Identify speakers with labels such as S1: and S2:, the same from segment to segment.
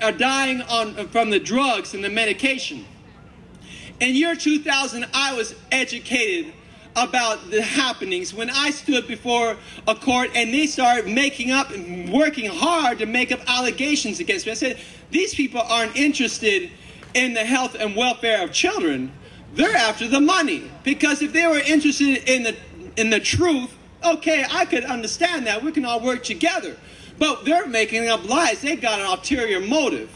S1: are dying from the drugs and the medication. In year 2000, I was educated about the happenings when I stood before a court and they started making up and working hard to make up allegations against me. I said, these people aren't interested in the health and welfare of children. They're after the money. Because if they were interested in the truth, okay, I could understand that. We can all work together. But they're making up lies. They got an ulterior motive.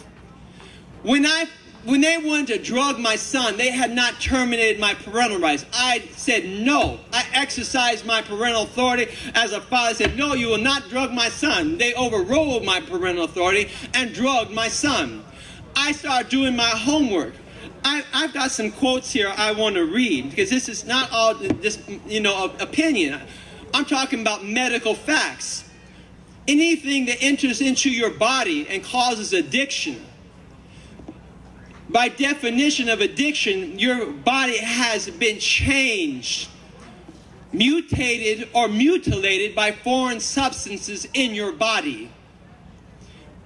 S1: When they wanted to drug my son, they had not terminated my parental rights. I said no. I exercised my parental authority as a father. I said, no, you will not drug my son. They overrode my parental authority and drugged my son. I started doing my homework. I've got some quotes here I want to read, because this is not all just, opinion. I'm talking about medical facts. Anything that enters into your body and causes addiction, by definition of addiction, your body has been changed, mutated, or mutilated by foreign substances in your body.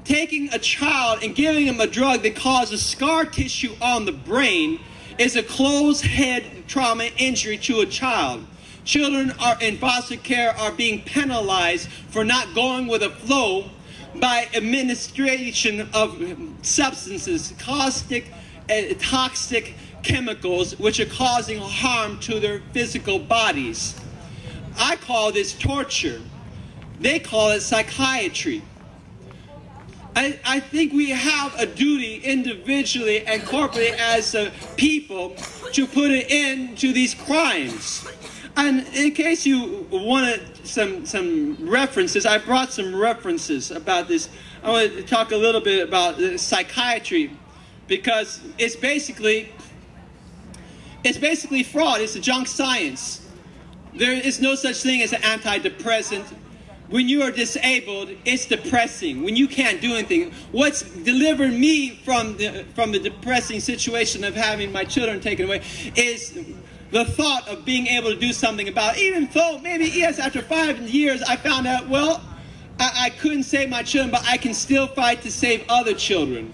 S1: Taking a child and giving him a drug that causes scar tissue on the brain is a closed head trauma injury to a child. Children in foster care are being penalized for not going with the flow by administration of substances, caustic, toxic chemicals, which are causing harm to their physical bodies. I call this torture. They call it psychiatry. I think we have a duty individually and corporately as a people to put an end to these crimes. And in case you wanted some references, I brought some references about this. I want to talk a little bit about psychiatry, because it's basically fraud. It's a junk science. There is no such thing as an antidepressant. When you are disabled, it's depressing. When you can't do anything, what's delivered me from the depressing situation of having my children taken away is the thought of being able to do something about it. Even though maybe, yes, after 5 years, I found out, well, I couldn't save my children, but I can still fight to save other children.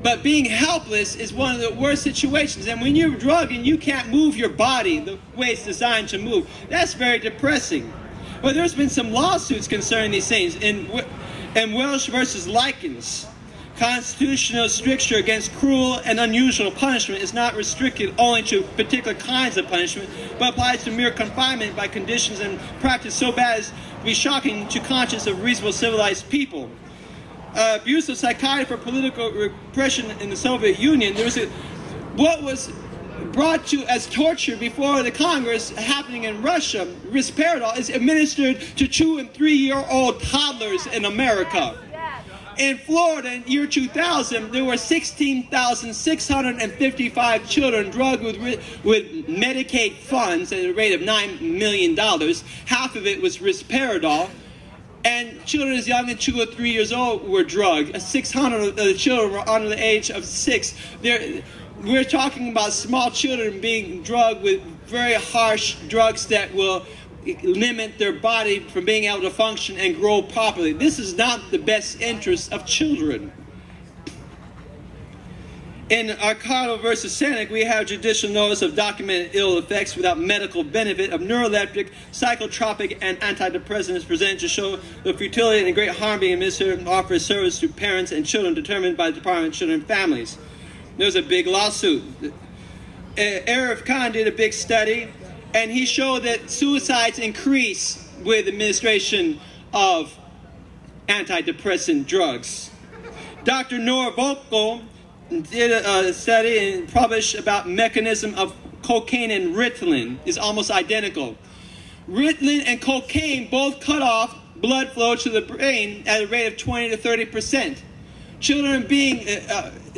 S1: But being helpless is one of the worst situations. And when you're drugged and you can't move your body the way it's designed to move, that's very depressing. Well, there's been some lawsuits concerning these things. In Welsh versus Likens, constitutional stricture against cruel and unusual punishment is not restricted only to particular kinds of punishment, but applies to mere confinement by conditions and practice so bad as to be shocking to conscience of reasonable civilized people. Abuse of psychiatry for political repression in the Soviet Union. There was what was brought to as torture before the Congress happening in Russia. Risperidol is administered to 2- and 3-year-old toddlers in America. In Florida, in year 2000, there were 16,655 children drugged with Medicaid funds at a rate of $9 million. Half of it was Risperidol. And children as young as 2 or 3 years old were drugged. 600 of the children were under the age of 6. We're talking about small children being drugged with very harsh drugs that will limit their body from being able to function and grow properly. This is not the best interest of children. In Arcado versus Seneca, we have judicial notice of documented ill effects without medical benefit of neuroleptic, psychotropic, and antidepressants presented to show the futility and great harm being administered and offers service to parents and children determined by the Department of Children and Families. There's a big lawsuit. Arif Khan did a big study, and he showed that suicides increase with administration of antidepressant drugs. Dr. Nora Volko did a study and published about mechanism of cocaine and Ritalin. Is almost identical. Ritalin and cocaine both cut off blood flow to the brain at a rate of 20 to 30%. Children being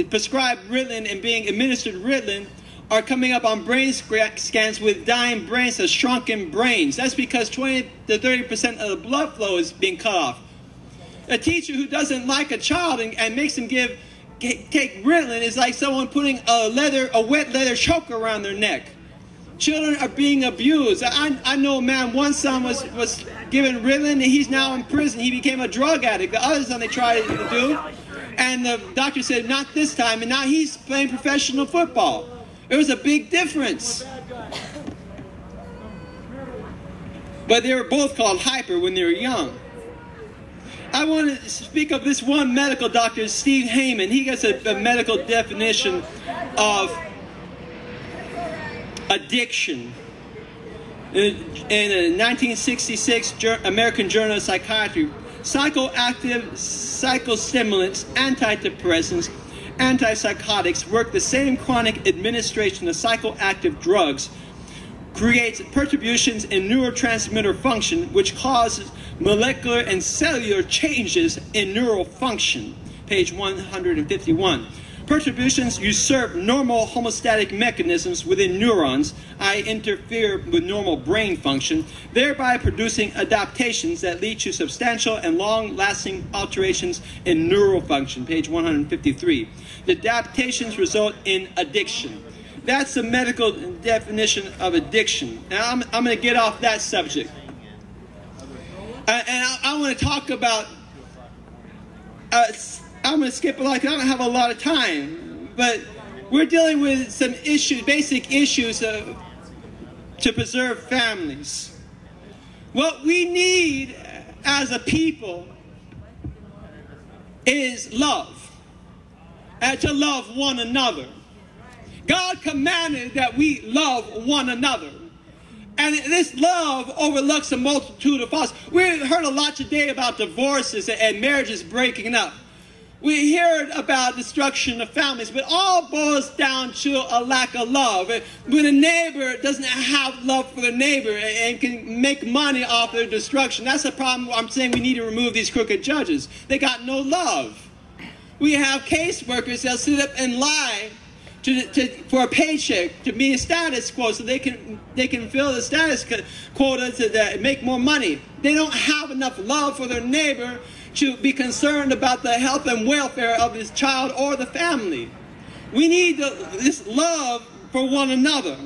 S1: prescribed Ritalin and being administered Ritalin are coming up on brain scans with dying brains, or shrunken brains. That's because 20 to 30% of the blood flow is being cut off. A teacher who doesn't like a child and makes them take Ritalin is like someone putting a wet leather choker around their neck. Children are being abused. I know a man, one son was given Ritalin and he's now in prison. He became a drug addict. The other son they tried to do And the doctor said, not this time, and now he's playing professional football. It was a big difference. But they were both called hyper when they were young. I want to speak of this one medical doctor, Steve Heyman. He gives a medical definition of addiction. In a 1966 American Journal of Psychiatry, psychoactive psychostimulants, antidepressants, antipsychotics work the same chronic administration of psychoactive drugs creates perturbations in neurotransmitter function, which causes molecular and cellular changes in neural function. Page 151. Perturbations usurp normal homeostatic mechanisms within neurons, i.e. interfere with normal brain function, thereby producing adaptations that lead to substantial and long-lasting alterations in neural function. Page 153. The adaptations result in addiction. That's the medical definition of addiction. Now, I'm going to get off that subject. And I want to talk about... I'm going to skip a lot because I don't have a lot of time. But we're dealing with some issues, basic issues to preserve families. What we need as a people is love. And to love one another. God commanded that we love one another. And this love overlooks a multitude of faults. We heard a lot today about divorces and marriages breaking up. We heard about destruction of families, but all boils down to a lack of love. When a neighbor doesn't have love for the neighbor and can make money off their destruction, that's the problem. I'm saying we need to remove these crooked judges. They got no love. We have caseworkers that sit up and lie for a paycheck, to be a status quo, so they can fill the status quota to make more money. They don't have enough love for their neighbor to be concerned about the health and welfare of his child or the family. We need this love for one another.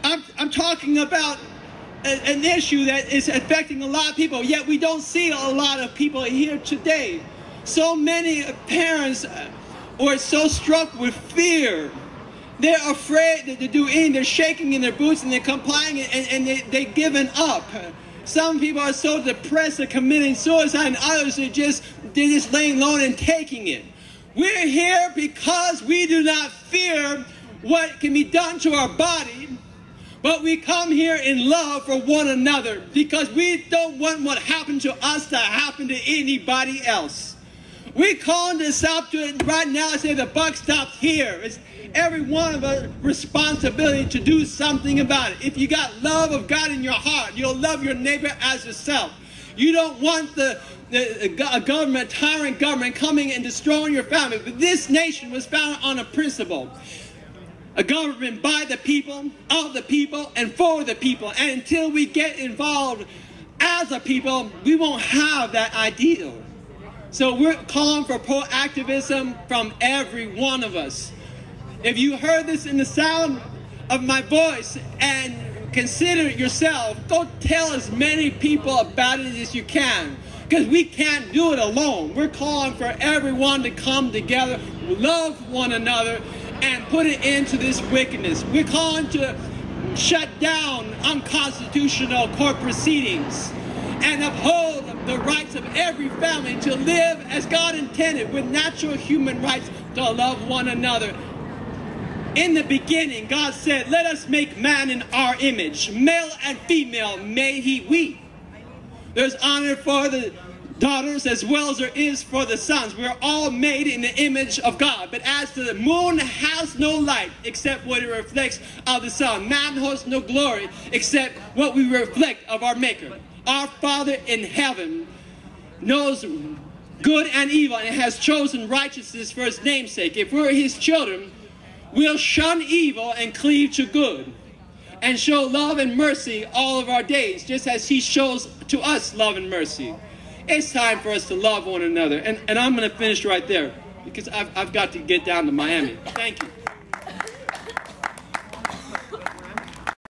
S1: I'm talking about an issue that is affecting a lot of people, yet we don't see a lot of people here today. So many parents are so struck with fear. They're afraid to do anything. They're shaking in their boots and they're complying, and they've given up. Some people are so depressed they're committing suicide, and others are just laying low and taking it. We're here because we do not fear what can be done to our body, but we come here in love for one another because we don't want what happened to us to happen to anybody else. We're calling this out to it right now and say the buck stops here. It's every one of us responsibility to do something about it. If you got love of God in your heart, you'll love your neighbor as yourself. You don't want a tyrant government coming and destroying your family. But this nation was founded on a principle. A government by the people, of the people, and for the people. And until we get involved as a people, we won't have that ideal. So we're calling for proactivism from every one of us. If you heard this in the sound of my voice and consider yourself, go tell as many people about it as you can, because we can't do it alone. We're calling for everyone to come together, love one another, and put it into this wickedness. We're calling to shut down unconstitutional court proceedings and uphold the rights of every family to live as God intended with natural human rights to love one another. In the beginning, God said, let us make man in our image. Male and female may he we. There's honor for the daughters as well as there is for the sons. We're all made in the image of God. But as to the moon has no light except what it reflects of the sun. Man holds no glory except what we reflect of our Maker. Our Father in heaven knows good and evil and has chosen righteousness for his name's sake. If we're his children, we'll shun evil and cleave to good and show love and mercy all of our days, just as he shows to us love and mercy. It's time for us to love one another. And I'm going to finish right there because I've got to get down to Miami. Thank you.